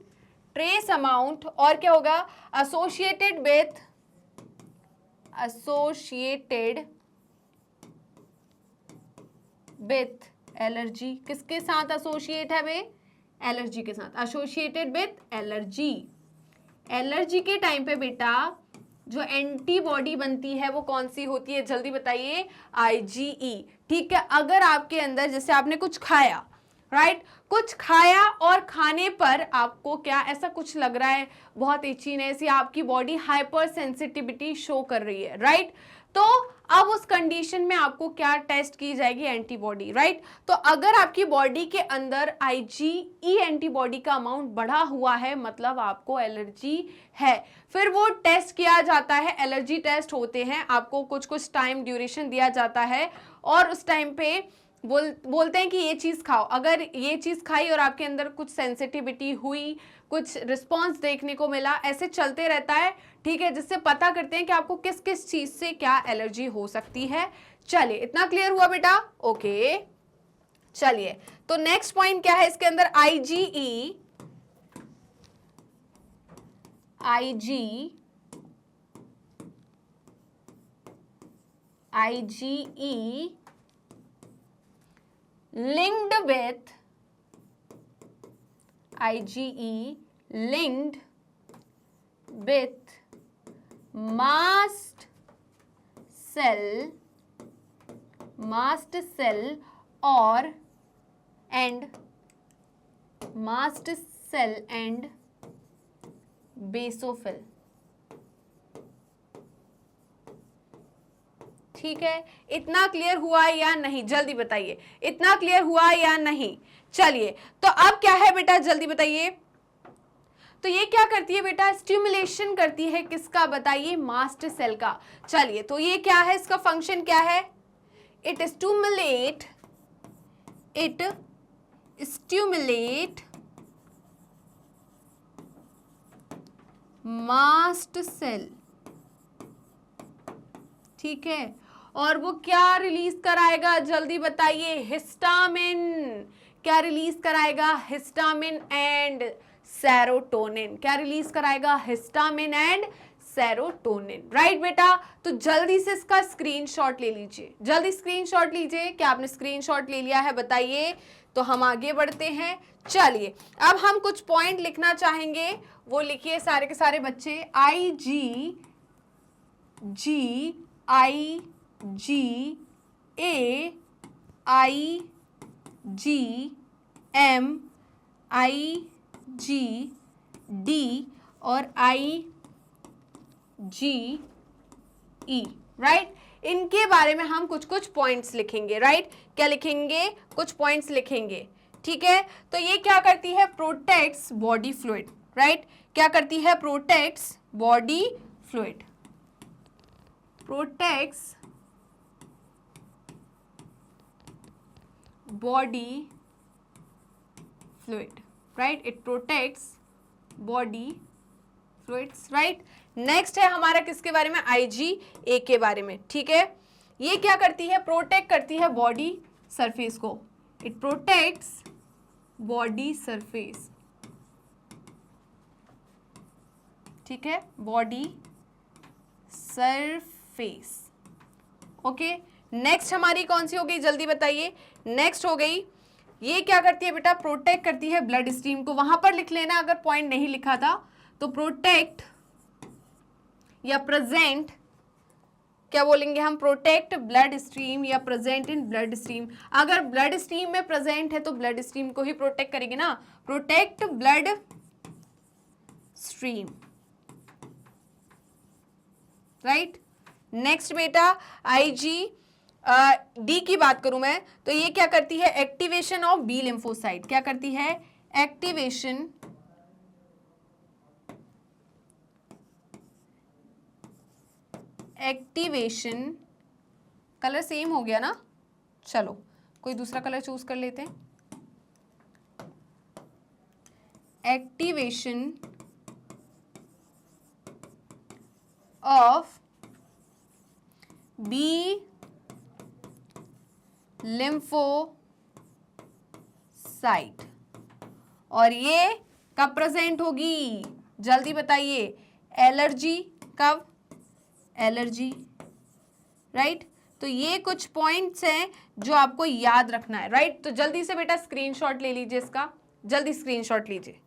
ट्रेस अमाउंट। और क्या होगा, एसोसिएटेड विथ एलर्जी, किसके साथ एसोसिएट है वे, एलर्जी के साथ, एसोसिएटेड विथ एलर्जी। एलर्जी के टाइम पे बेटा जो एंटीबॉडी बनती है वो कौन सी होती है, जल्दी बताइए, IgE, ठीक है। अगर आपके अंदर जैसे आपने कुछ खाया, राइट, कुछ खाया और खाने पर आपको क्या ऐसा कुछ लग रहा है, बहुत इचीनेस, या आपकी बॉडी हाइपर सेंसिटिविटी शो कर रही है, राइट। तो अब उस कंडीशन में आपको क्या टेस्ट की जाएगी, एंटीबॉडी, राइट। तो अगर आपकी बॉडी के अंदर IgE एंटीबॉडी का अमाउंट बढ़ा हुआ है, मतलब आपको एलर्जी है, फिर वो टेस्ट किया जाता है, एलर्जी टेस्ट होते हैं, आपको कुछ टाइम ड्यूरेशन दिया जाता है, और उस टाइम पे बोलते हैं कि ये चीज़ खाओ, अगर ये चीज़ खाई और आपके अंदर कुछ सेंसिटिविटी हुई, कुछ रिस्पॉन्स देखने को मिला, ऐसे चलते रहता है, ठीक है, जिससे पता करते हैं कि आपको किस किस चीज़ से क्या एलर्जी हो सकती है। चलिए, इतना क्लियर हुआ बेटा, ओके। चलिए, तो नेक्स्ट पॉइंट क्या है इसके अंदर, IgE linked with mast cell and basophil, ठीक है। इतना क्लियर हुआ या नहीं, जल्दी बताइए, इतना क्लियर हुआ या नहीं। चलिए, तो अब क्या है बेटा, जल्दी बताइए। तो ये क्या करती है बेटा, स्टिमुलेशन करती है, किसका बताइए, मास्ट सेल का। चलिए, तो ये क्या है, इसका फंक्शन क्या है, इट स्टिमुलेट मास्ट सेल, ठीक है। और वो क्या रिलीज कराएगा, जल्दी बताइए, हिस्टामिन, क्या रिलीज कराएगा, हिस्टामिन एंड सेरोटोनिन, क्या रिलीज कराएगा, हिस्टामिन एंड सेरोटोनिन, राइट बेटा। तो जल्दी से इसका स्क्रीनशॉट ले लीजिए, जल्दी स्क्रीनशॉट लीजिए, क्या आपने स्क्रीनशॉट ले लिया है, बताइए, तो हम आगे बढ़ते हैं। चलिए, अब हम कुछ पॉइंट लिखना चाहेंगे, वो लिखिए सारे के सारे बच्चे, IgA, IgM, IgD और IgE, राइट। इनके बारे में हम कुछ पॉइंट्स लिखेंगे, राइट। क्या लिखेंगे, कुछ पॉइंट्स लिखेंगे, ठीक है। तो ये क्या करती है, प्रोटेक्ट्स बॉडी फ्लूइड, राइट। क्या करती है, protects body fluid, protects body fluid, right? It protects body fluids, right? Next है हमारा किसके बारे में, IgA के बारे में, ठीक है। ये क्या करती है, प्रोटेक्ट करती है बॉडी सरफेस को, इट प्रोटेक्ट्स बॉडी सरफेस, ठीक है, बॉडी सरफेस। ओके, नेक्स्ट हमारी कौन सी हो गई, जल्दी बताइए। नेक्स्ट हो गई, ये क्या करती है बेटा, प्रोटेक्ट करती है ब्लड स्ट्रीम को। वहां पर लिख लेना अगर पॉइंट नहीं लिखा था तो, प्रोटेक्ट या प्रेजेंट, क्या बोलेंगे हम, प्रोटेक्ट ब्लड स्ट्रीम या प्रेजेंट इन ब्लड स्ट्रीम। अगर ब्लड स्ट्रीम में प्रेजेंट है तो ब्लड स्ट्रीम को ही प्रोटेक्ट करेगी ना, protect blood stream, right. Next बेटा डी की बात करूं मैं तो ये क्या करती है, एक्टिवेशन ऑफ बी लिम्फोसाइट। क्या करती है, एक्टिवेशन कलर सेम हो गया ना, चलो कोई दूसरा कलर चूज कर लेते हैं। एक्टिवेशन ऑफ बी लिम्फोसाइट, और ये कब प्रेजेंट होगी, जल्दी बताइए। एलर्जी, कब, एलर्जी, राइट। तो ये कुछ पॉइंट्स हैं जो आपको याद रखना है, राइट। तो जल्दी से बेटा स्क्रीनशॉट ले लीजिए इसका, जल्दी स्क्रीनशॉट लीजिए।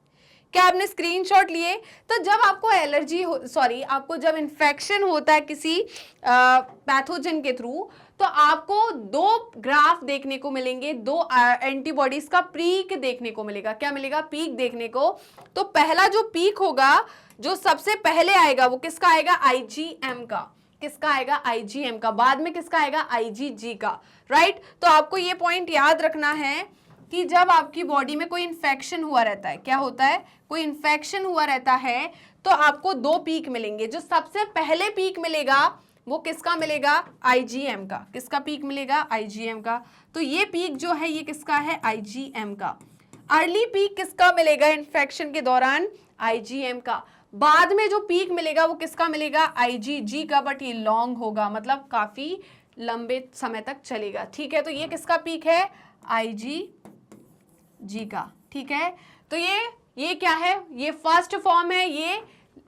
क्या आपने स्क्रीनशॉट लिए, तो जब आपको एलर्जी हो, सॉरी, आपको जब इन्फेक्शन होता है किसी पैथोजन के थ्रू, तो आपको दो ग्राफ देखने को मिलेंगे, दो एंटीबॉडीज का पीक देखने को मिलेगा। क्या मिलेगा, पीक देखने को। तो पहला जो पीक होगा, जो सबसे पहले आएगा, वो किसका आएगा, IgM का। किसका आएगा, IgM का। बाद में किसका आएगा, IgG का, राइट। तो आपको ये पॉइंट याद रखना है कि जब आपकी बॉडी में कोई इन्फेक्शन हुआ रहता है, क्या होता है, कोई इन्फेक्शन हुआ रहता है, तो आपको दो पीक मिलेंगे। जो सबसे पहले पीक मिलेगा वो किसका मिलेगा, IgM का। किसका पीक मिलेगा, IgM का। तो ये पीक जो है ये किसका है, IgM का। अर्ली पीक किसका मिलेगा इन्फेक्शन के दौरान, IgM का। बाद में जो पीक मिलेगा वो किसका मिलेगा, IgG का, बट ये लॉन्ग होगा, मतलब काफी लंबे समय तक चलेगा, ठीक है। तो ये किसका पीक है, IgG का, ठीक है। तो ये क्या है, ये फर्स्ट फॉर्म है, ये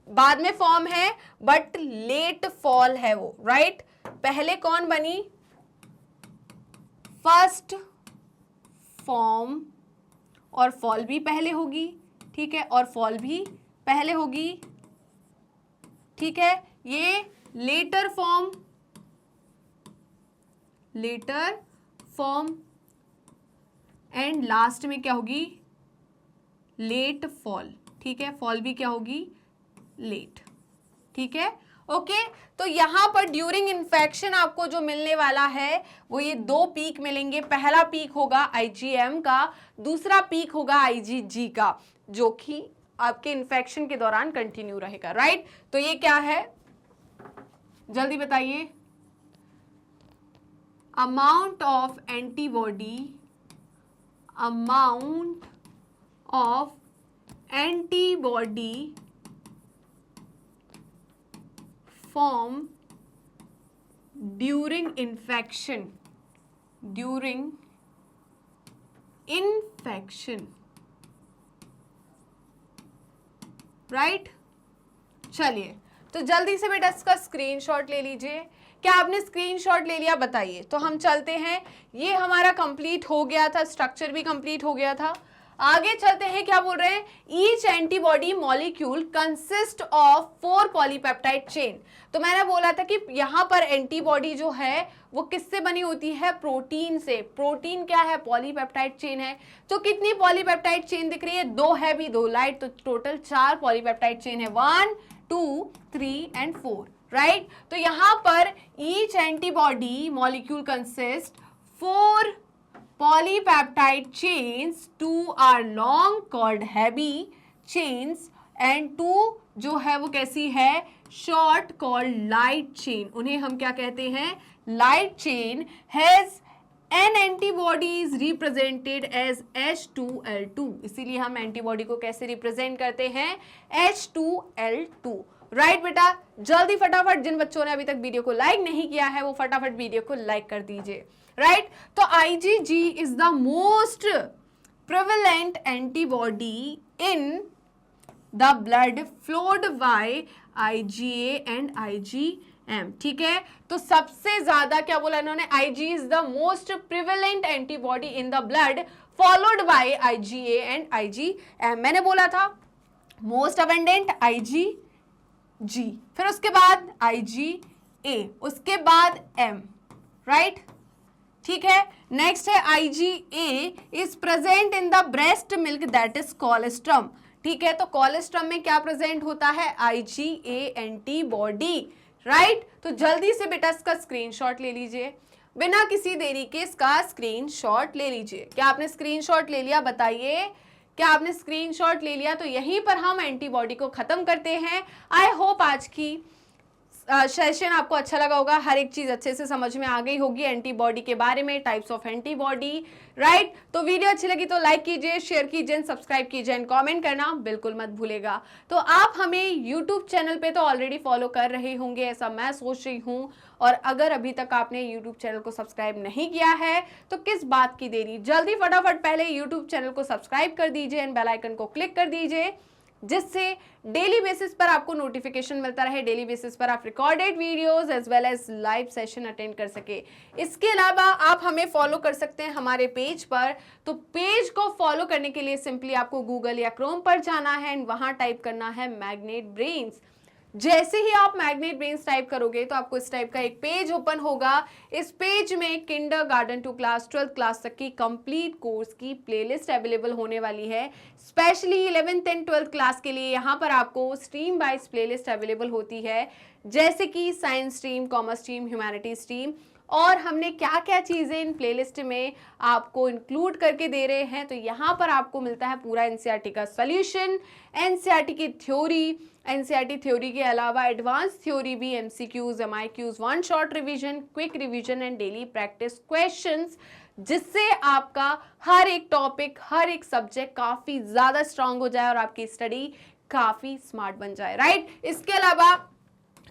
बाद में फॉर्म है, बट लेट फॉल है वो, राइट। पहले कौन बनी, फर्स्ट फॉर्म, और फॉल भी पहले होगी, ठीक है, और फॉल भी पहले होगी, ठीक है। ये लेटर फॉर्म एंड लास्ट में क्या होगी, लेट फॉल, ठीक है। फॉल भी क्या होगी, लेट, ठीक है, ओके। तो यहां पर ड्यूरिंग इन्फेक्शन आपको जो मिलने वाला है वो ये दो पीक मिलेंगे। पहला पीक होगा IgM का, दूसरा पीक होगा IgG का, जो कि आपके इन्फेक्शन के दौरान कंटिन्यू रहेगा, राइट। तो ये क्या है, जल्दी बताइए। Amount of antibody form during infection, right. चलिए, तो जल्दी से बेटा इसका स्क्रीनशॉट ले लीजिए। क्या आपने स्क्रीनशॉट ले लिया, बताइए। तो हम चलते हैं, ये हमारा कंप्लीट हो गया था, स्ट्रक्चर भी कंप्लीट हो गया था। आगे चलते हैं, क्या बोल रहे हैं, each antibody molecule consist of 4 polypeptide chain. तो मैंने बोला था कि यहाँ पर एंटीबॉडी जो है वो किससे बनी होती है, प्रोटीन से। प्रोटीन क्या है, पॉलीपेप्टाइड चेन है। तो कितनी पॉलीपेप्टाइड चेन दिख रही है, 2 है भी, 2 लाइट, तो टोटल 4 पॉलीपेप्टाइड चेन है, 1 2 3 एंड 4, राइट। तो यहाँ पर each antibody molecule consist 4 polypeptide chains, 2 are long called heavy chains and 2 जो है वो कैसी है, short called light chain। उन्हें हम क्या कहते हैं, light chain has an antibody is represented as H2L2, इसीलिए हम एंटीबॉडी को कैसे रिप्रेजेंट करते हैं, H2L2। राइट बेटा, जल्दी फटाफट जिन बच्चों ने अभी तक वीडियो को लाइक नहीं किया है वो फटाफट वीडियो को लाइक कर दीजिए। राइट, तो IgG is the most prevalent antibody in the blood followed by IgA and IgM। ठीक है, तो सबसे ज्यादा क्या बोला इन्होंने, Ig is the most prevalent antibody in the blood followed by IgA and IgM। मैंने बोला था मोस्ट अबेंडेंट IgG, फिर उसके बाद IgA, उसके बाद M। राइट, ठीक है, नेक्स्ट है IgA is present in the breast milk that is colostrum. ठीक है, तो कोलेस्ट्रम में क्या प्रेजेंट होता है, IgA एंटीबॉडी। राइट, तो जल्दी से बेटा इसका स्क्रीनशॉट ले लीजिए, बिना किसी देरी के इसका स्क्रीनशॉट ले लीजिए। क्या आपने स्क्रीनशॉट ले लिया, बताइए क्या आपने स्क्रीनशॉट ले लिया? तो यहीं पर हम एंटीबॉडी को खत्म करते हैं। आई होप आज की सेशन आपको अच्छा लगा होगा, हर एक चीज अच्छे से समझ में आ गई होगी एंटीबॉडी के बारे में, टाइप्स ऑफ एंटीबॉडी। राइट, तो वीडियो अच्छी लगी तो लाइक कीजिए, शेयर कीजिए, सब्सक्राइब कीजिए एंड कमेंट करना बिल्कुल मत भूलेगा। तो आप हमें यूट्यूब चैनल पे तो ऑलरेडी फॉलो कर रहे होंगे, ऐसा मैं सोच रही हूँ, और अगर अभी तक आपने यूट्यूब चैनल को सब्सक्राइब नहीं किया है तो किस बात की देरी, जल्दी फटाफट पहले यूट्यूब चैनल को सब्सक्राइब कर दीजिए एंड बेल आइकन को क्लिक कर दीजिए, जिससे डेली बेसिस पर आपको नोटिफिकेशन मिलता रहे, डेली बेसिस पर आप recorded videos as well as live session attend कर सके। इसके अलावा आप हमें फॉलो कर सकते हैं हमारे पेज पर। तो पेज को फॉलो करने के लिए सिंपली आपको गूगल या क्रोम पर जाना है एंड वहां टाइप करना है मैग्नेट ब्रेन्स। जैसे ही आप मैग्नेट ब्रेन्स टाइप करोगे तो आपको इस टाइप का एक पेज ओपन होगा। इस पेज में kindergarten to class 12th class तक की कंप्लीट कोर्स की प्लेलिस्ट अवेलेबल होने वाली है। Specially 11th and 12th class के लिए यहाँ पर आपको स्ट्रीम वाइज प्लेलिस्ट अवेलेबल होती है, जैसे कि science stream, commerce stream, humanities stream, और हमने क्या क्या चीज़ें इन प्लेलिस्ट में आपको इंक्लूड करके दे रहे हैं। तो यहाँ पर आपको मिलता है पूरा एनसीईआरटी का सॉल्यूशन, एनसीईआरटी की थ्योरी, एनसीईआरटी थ्योरी के अलावा एडवांस थ्योरी भी, MCQs, MIQs, one shot revision, quick revision and daily practice questions, जिससे आपका हर एक टॉपिक, हर एक सब्जेक्ट काफ़ी ज़्यादा स्ट्रांग हो जाए और आपकी स्टडी काफ़ी स्मार्ट बन जाए। राइट, इसके अलावा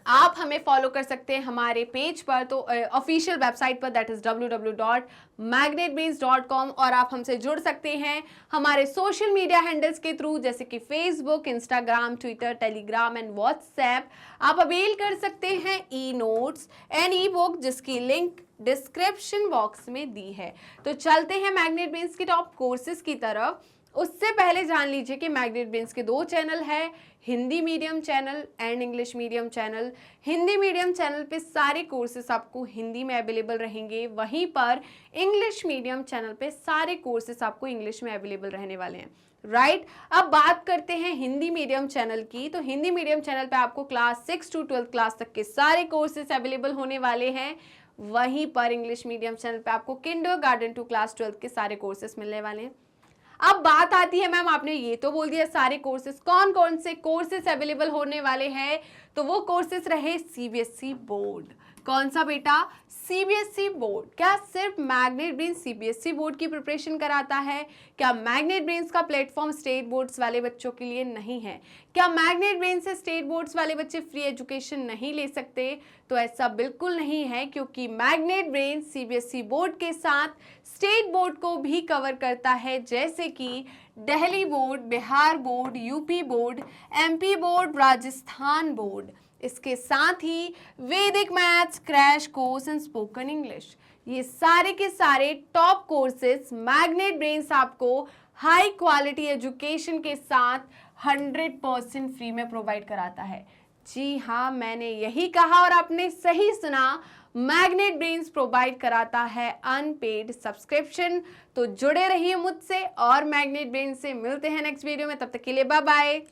आप हमें फॉलो कर सकते हैं हमारे पेज पर, तो ऑफिशियल वेबसाइट पर, दैट इज www.magnetbrains.com, और आप हमसे जुड़ सकते हैं हमारे सोशल मीडिया हैंडल्स के थ्रू, जैसे कि Facebook, Instagram, Twitter, Telegram and WhatsApp. आप अवेल कर सकते हैं e notes and E book, जिसकी लिंक डिस्क्रिप्शन बॉक्स में दी है। तो चलते हैं मैग्नेट ब्रेन्स के टॉप कोर्सेज की तरफ। उससे पहले जान लीजिए कि मैग्नेट ब्रेन्स के 2 चैनल है, Hindi medium channel and English medium channel. Hindi medium channel पे सारे कोर्सेस आपको हिंदी में अवेलेबल रहेंगे, वहीं पर इंग्लिश मीडियम चैनल पे सारे कोर्सेस आपको इंग्लिश में अवेलेबल रहने वाले हैं। राइट, अब बात करते हैं हिंदी मीडियम चैनल की। तो हिंदी मीडियम चैनल पे आपको क्लास 6 to 12th क्लास तक के सारे कोर्सेस अवेलेबल होने वाले हैं, वहीं पर इंग्लिश मीडियम चैनल पे आपको किंडरगार्टन टू क्लास 12th के सारे कोर्सेस मिलने वाले हैं। अब बात आती है, मैम आपने ये तो बोल दिया सारे कोर्सेज, कौन कौन से कोर्सेज अवेलेबल होने वाले हैं? तो वो कोर्सेज रहे सीबीएसई बोर्ड। कौन सा बेटा? CBSE board. क्या सिर्फ मैग्नेट ब्रेन्स सीबीएसई बोर्ड की प्रिपरेशन कराता है? क्या मैग्नेट ब्रेन्स का प्लेटफॉर्म स्टेट बोर्ड्स वाले बच्चों के लिए नहीं है? क्या मैग्नेट ब्रेन्स से स्टेट बोर्ड्स वाले बच्चे फ्री एजुकेशन नहीं ले सकते? तो ऐसा बिल्कुल नहीं है, क्योंकि मैग्नेट ब्रेन्स सीबीएसई बोर्ड के साथ स्टेट बोर्ड को भी कवर करता है, जैसे कि Delhi board, Bihar board, UP board, MP board, Rajasthan board. इसके साथ ही वैदिक maths, crash course and spoken English, ये सारे के सारे टॉप कोर्सेज मैग्नेट ब्रेन्स आपको हाई क्वालिटी एजुकेशन के साथ 100% फ्री में प्रोवाइड कराता है। जी हाँ, मैंने यही कहा और आपने सही सुना, मैग्नेट ब्रेन्स प्रोवाइड कराता है अनपेड सब्सक्रिप्शन। तो जुड़े रहिए मुझसे और मैग्नेट ब्रेन्स से। मिलते हैं नेक्स्ट वीडियो में, तब तक के लिए बाय बाय।